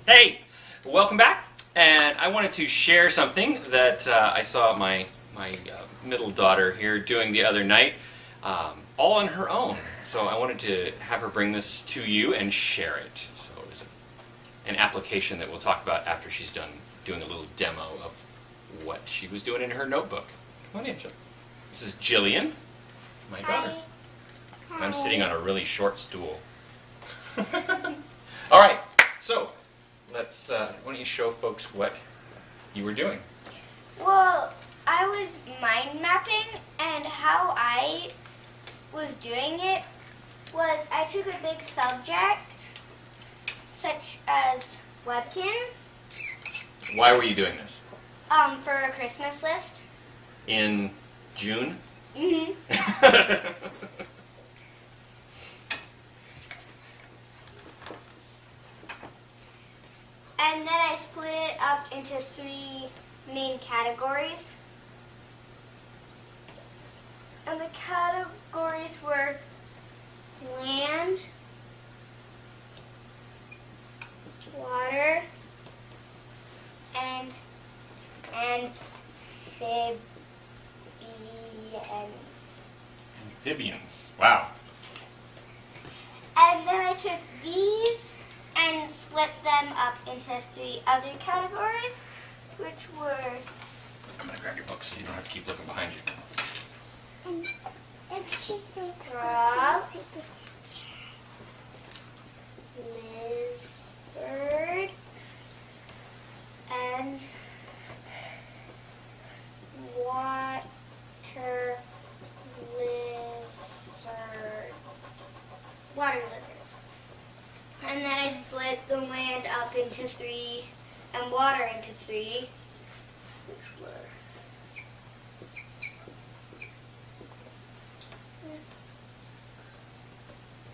Hey, welcome back. And I wanted to share something that I saw my middle daughter here doing the other night, all on her own. So I wanted to have her bring this to you and share it. So it was an application that we'll talk about after she's done doing a little demo of what she was doing in her notebook. Come on in, Jill. This is Jillian, my daughter. Hi. I'm sitting on a really short stool. All right, so let's. Why don't you show folks what you were doing? Well, I was mind mapping, and how I was doing it was I took a big subject, such as Webkins, Why were you doing this? for a Christmas list. In June? Mm-hmm. And then I split it up into 3 main categories. And the categories were land, water, and amphibians. Amphibians. Wow. And then I took these and split them up into 3 other categories, which were I'm going to grab your book so you don't have to keep looking behind you. frog, lizard, and water lizards. And then I split the land up into 3 and water into 3, which were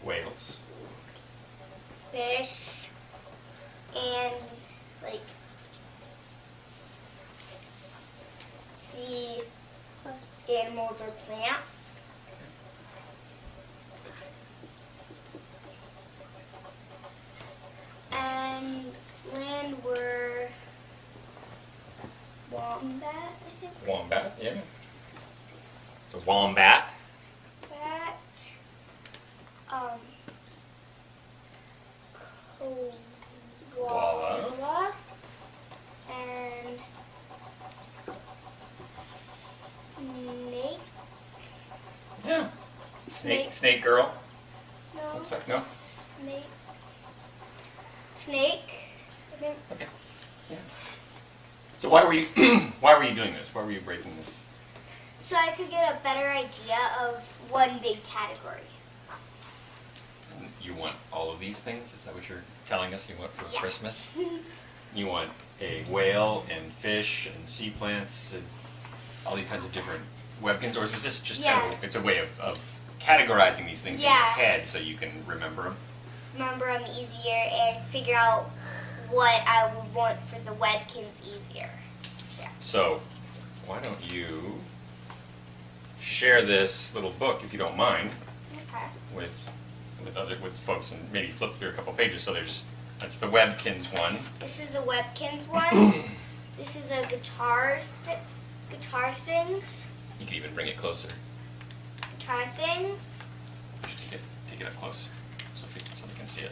Whales. fish and like sea animals or plants. And land were wombat, I think. Wombat, yeah. It's a wombat. Bat. Koala. And snake. Yeah. Snake girl. No. Looks like, no? Snake. I think. Okay. Yeah. So why were you why were you doing this? Why were you breaking this? So I could get a better idea of one big category. You want all of these things? Is that what you're telling us you want for Yeah. Christmas? You want a whale and fish and sea plants and all these kinds of different webkins, or was this just kind of, it's a way of categorizing these things in your head so you can remember them? Remember them easier and figure out what I would want for the Webkins easier. Yeah. So why don't you share this little book, if you don't mind, Okay. with folks, and maybe flip through a couple pages. So that's the Webkins one. This is the Webkins one. This is a guitar things. You can even bring it closer. Guitar things. Just take it up close so they can see it.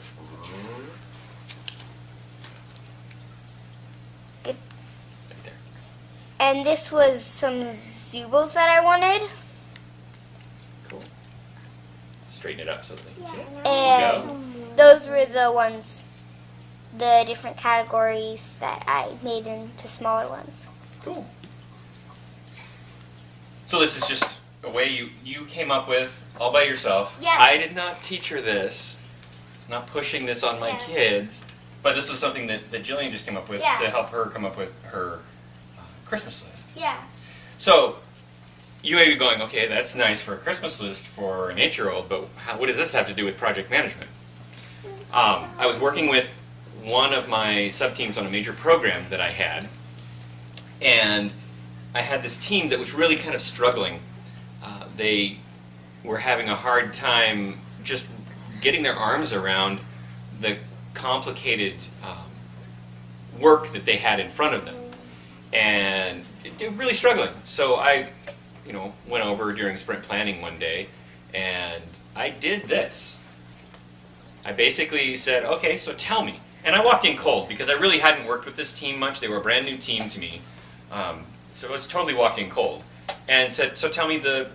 Right there. And this was some Zoobles that I wanted. Cool. Straighten it up so that they can see it. And those were the ones, the different categories that I made into smaller ones. Cool. So this is just a way you came up with all by yourself. Yeah. I did not teach her this. I'm not pushing this on my kids. But this was something that Jillian just came up with to help her come up with her Christmas list. Yeah. So you may be going, okay, that's nice for a Christmas list for an 8-year-old, but what does this have to do with project management? I was working with one of my sub-teams on a major program that I had, and I had this team that was really kind of struggling. They were having a hard time just getting their arms around the complicated work that they had in front of them. And they're really struggling. So I, went over during sprint planning one day, and I did this. I basically said, okay, so tell me. And I walked in cold because I really hadn't worked with this team much. They were a brand new team to me. So I was totally walked in cold. And said, so tell me, the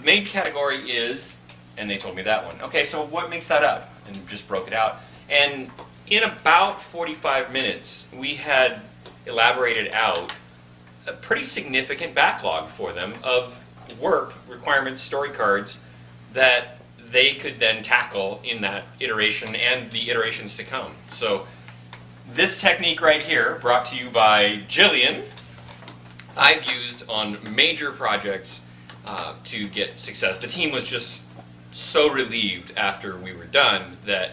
main category is, and they told me that one. Okay, so what makes that up? And just broke it out. And in about 45 minutes, we had elaborated out a pretty significant backlog for them of work, requirements, story cards that they could then tackle in that iteration and the iterations to come. So this technique right here, brought to you by Jillian, I've used on major projects to get success. The team was just so relieved after we were done that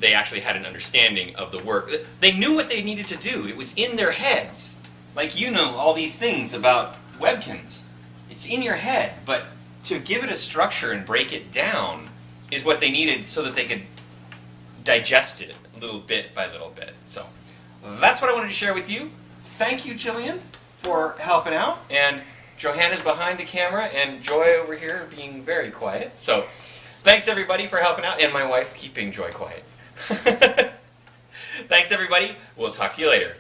they actually had an understanding of the work. They knew what they needed to do. It was in their heads. Like, all these things about Webkins. It's in your head, but to give it a structure and break it down is what they needed so that they could digest it little bit by little bit. So that's what I wanted to share with you. Thank you, Jillian, for helping out. And Johanna's behind the camera, and Joy over here being very quiet. So thanks, everybody, for helping out, and my wife keeping Joy quiet. Thanks, everybody. We'll talk to you later.